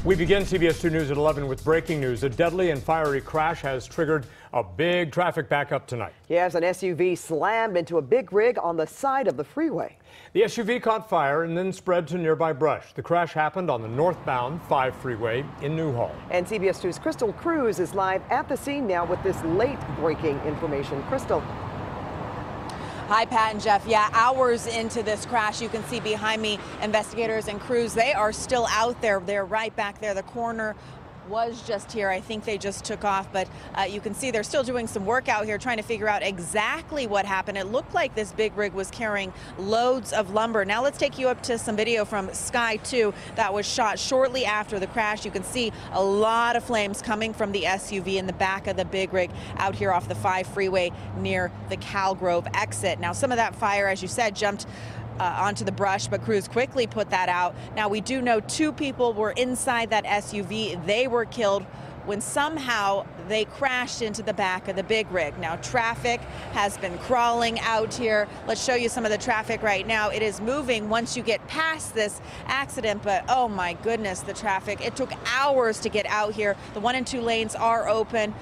We begin CBS 2 News at 11 with breaking news. A deadly and fiery crash has triggered a big traffic backup tonight. Yes, an SUV slammed into a big rig on the side of the freeway. The SUV caught fire and then spread to nearby brush. The crash happened on the northbound 5 freeway in Newhall. And CBS 2's Crystal Cruz is live at the scene now with this late breaking information. Crystal. Hi, Pat and Jeff. Yeah, hours into this crash, you can see behind me investigators and crews. They are still out there. They're right back there. The coroner was just here. I think they just took off, but you can see they're still doing some work out here trying to figure out exactly what happened. It looked like this big rig was carrying loads of lumber. Now let's take you up to some video from Sky 2 that was shot shortly after the crash. You can see a lot of flames coming from the SUV in the back of the big rig out here off the 5 freeway near the Cal Grove exit. Now some of that fire, as you said, jumped onto the brush, but crews quickly put that out. Now we do know 2 people were inside that SUV. They were killed when somehow they crashed into the back of the big rig. Now traffic has been crawling out here. Let's show you some of the traffic right now. It is moving once you get past this accident, but oh my goodness, the traffic. It took hours to get out here. The 1 and 2 lanes are open,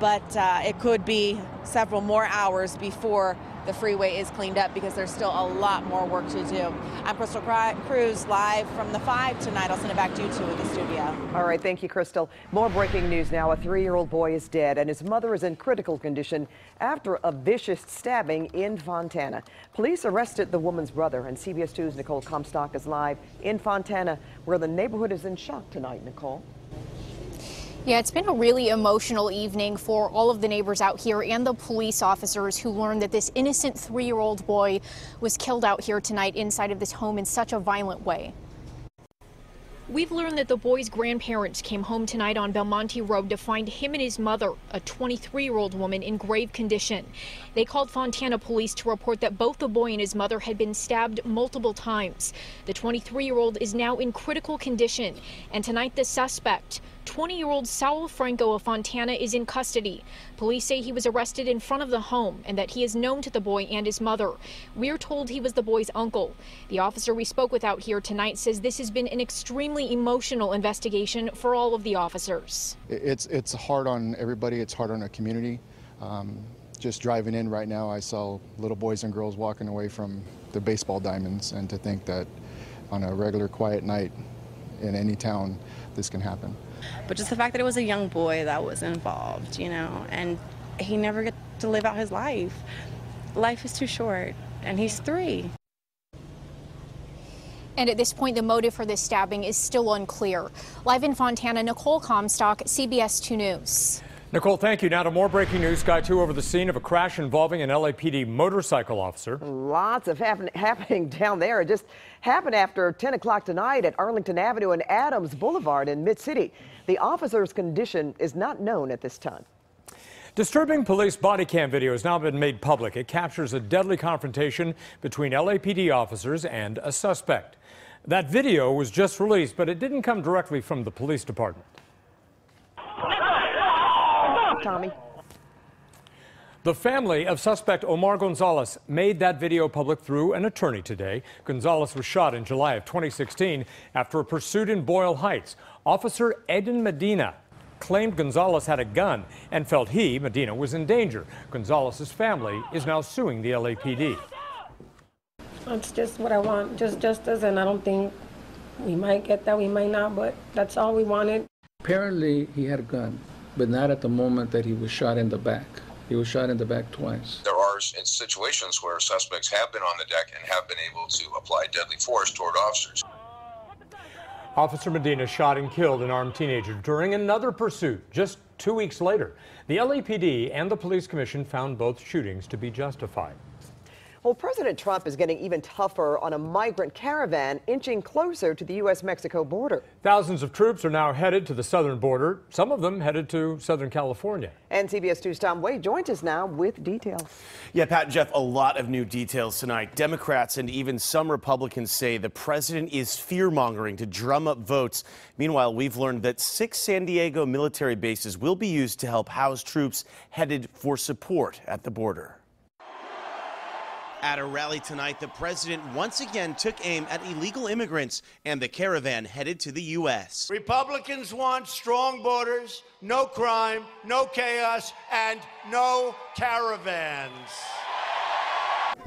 but it could be several more hours before the freeway is cleaned up because there's still a lot more work to do. I'm Crystal Cruz live from the 5 tonight. I'll send it back to you 2 in the studio. All right, thank you, Crystal. More breaking news now. A 3-year-old boy is dead and his mother is in critical condition after a vicious stabbing in Fontana. Police arrested the woman's brother, and CBS 2's Nicole Comstock is live in Fontana, where the neighborhood is in shock tonight. Nicole. Yeah, it's been a really emotional evening for all of the neighbors out here and the police officers who learned that this innocent 3-year-old boy was killed out here tonight inside of this home in such a violent way. We've learned that the boy's grandparents came home tonight on Belmonte Road to find him and his mother, a 23-year-old woman, in grave condition. They called Fontana police to report that both the boy and his mother had been stabbed multiple times. The 23-year-old is now in critical condition, and tonight the suspect, 20-year-old Saul Franco of Fontana, is in custody. Police say he was arrested in front of the home and that he is known to the boy and his mother. We're told he was the boy's uncle. The officer we spoke with out here tonight says this has been an extremely emotional investigation for all of the officers. It's hard on everybody. It's hard on the community. Just driving in right now, I saw little boys and girls walking away from their baseball diamonds, and to think that on a regular quiet night in any town, this can happen. But just the fact that it was a young boy that was involved, you know, and he never got to live out his life. Life is too short, and he's 3. And at this point, the motive for this stabbing is still unclear. Live in Fontana, Nicole Comstock, CBS 2 News. Nicole, thank you. Now to more breaking news. Sky 2 over the scene of a crash involving an LAPD motorcycle officer. Lots of happening down there. It just happened after 10 o'clock tonight at Arlington Avenue and Adams Boulevard in Mid-City. The officer's condition is not known at this time. Disturbing police body cam video has now been made public. It captures a deadly confrontation between LAPD officers and a suspect. That video was just released, but it didn't come directly from the police department. Tommy. The family of suspect Omar Gonzalez made that video public through an attorney today. Gonzalez was shot in July of 2016 after a pursuit in Boyle Heights. Officer Eden Medina claimed Gonzalez had a gun and felt he, Medina, was in danger. Gonzalez's family is now suing the LAPD. That's just what I want, just justice, and I don't think we might get that, we might not, but that's all we wanted. Apparently he had a gun, but not at the moment that he was shot in the back. He was shot in the back twice. There are situations where suspects have been on the deck and have been able to apply deadly force toward officers. Officer Medina shot and killed an armed teenager during another pursuit just 2 weeks later. The LAPD and the police commission found both shootings to be justified. Well, President Trump is getting even tougher on a migrant caravan inching closer to the U.S.-Mexico border. Thousands of troops are now headed to the southern border, some of them headed to Southern California. And CBS 2's Tom Wade joins us now with details. Yeah, Pat and Jeff, a lot of new details tonight. Democrats and even some Republicans say the president is fear-mongering to drum up votes. Meanwhile, we've learned that 6 San Diego military bases will be used to help house troops headed for support at the border. At a rally tonight, the president once again took aim at illegal immigrants and the caravan headed to the U.S. Republicans want strong borders, no crime, no chaos, and no caravans.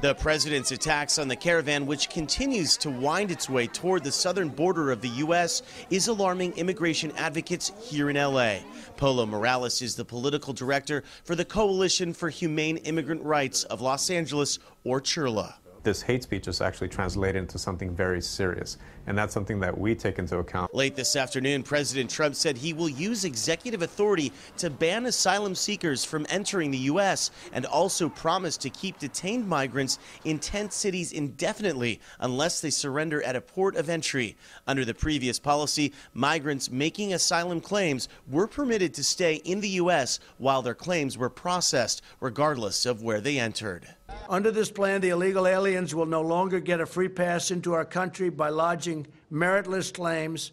The president's attacks on the caravan, which continues to wind its way toward the southern border of the U.S., is alarming immigration advocates here in L.A. Polo Morales is the political director for the Coalition for Humane Immigrant Rights of Los Angeles, or CHIRLA. This hate speech is actually translated into something very serious, and that's something that we take into account. Late this afternoon, President Trump said he will use executive authority to ban asylum seekers from entering the U.S. and also promised to keep detained migrants in tent cities indefinitely unless they surrender at a port of entry. Under the previous policy, migrants making asylum claims were permitted to stay in the U.S. while their claims were processed, regardless of where they entered. Under this plan, the illegal aliens will no longer get a free pass into our country by lodging meritless claims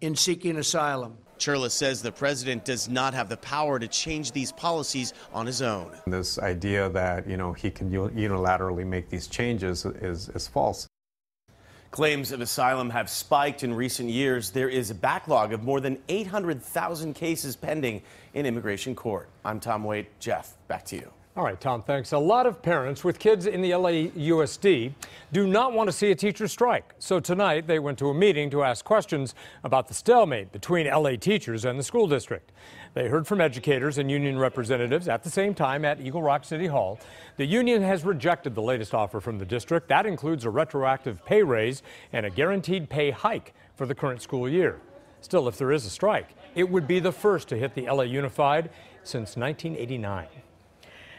in seeking asylum. CHIRLA says the president does not have the power to change these policies on his own. This idea that, he can unilaterally make these changes is false. Claims of asylum have spiked in recent years. There is a backlog of more than 800,000 cases pending in immigration court. I'm Tom Waite. Jeff, back to you. All right, Tom, thanks. A lot of parents with kids in the LAUSD do not want to see a teacher strike. So tonight they went to a meeting to ask questions about the stalemate between LA teachers and the school district. They heard from educators and union representatives at the same time at Eagle Rock City Hall. The union has rejected the latest offer from the district. That includes a retroactive pay raise and a guaranteed pay hike for the current school year. Still, if there is a strike, it would be the first to hit the LA Unified since 1989.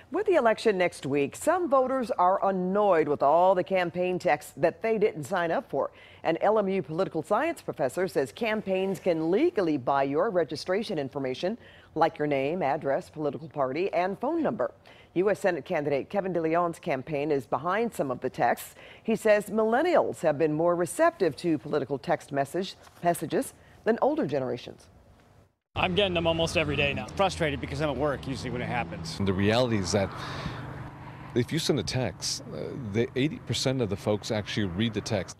With the election next week, some voters are annoyed with all the campaign texts that they didn't sign up for. An LMU political science professor says campaigns can legally buy your registration information, like your name, address, political party, and phone number. U.S. Senate candidate Kevin DeLeon's campaign is behind some of the texts. He says millennials have been more receptive to political text messages than older generations. I'm getting them almost every day now. Frustrated because I'm at work usually when it happens. The reality is that if you send a text, 80% of the folks actually read the text.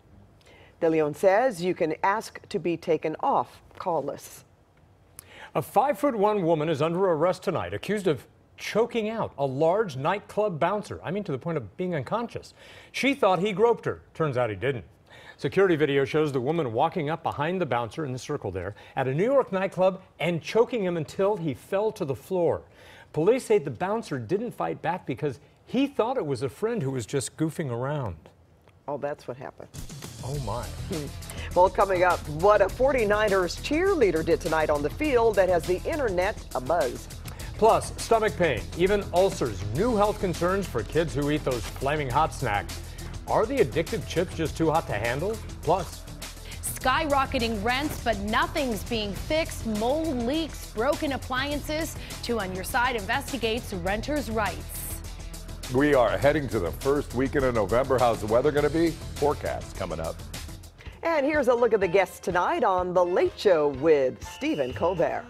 De Leon says you can ask to be taken off call lists. A 5'1" woman is under arrest tonight, accused of choking out a large nightclub bouncer. To the point of being unconscious. She thought he groped her. Turns out he didn't. Security video shows the woman walking up behind the bouncer in the circle there at a New York nightclub and choking him until he fell to the floor. Police say the bouncer didn't fight back because he thought it was a friend who was just goofing around. Oh, that's what happened. Oh, my. Well, coming up, what a 49ers cheerleader did tonight on the field that has the internet abuzz. Plus, stomach pain, even ulcers, new health concerns for kids who eat those flaming hot snacks. Are the addictive chips just too hot to handle? Plus, skyrocketing rents, but nothing's being fixed. Mold leaks, broken appliances. 2 on Your Side investigates renters' rights. We are heading to the first weekend of November. How's the weather going to be? Forecast coming up. And here's a look at the guests tonight on The Late Show with Stephen Colbert.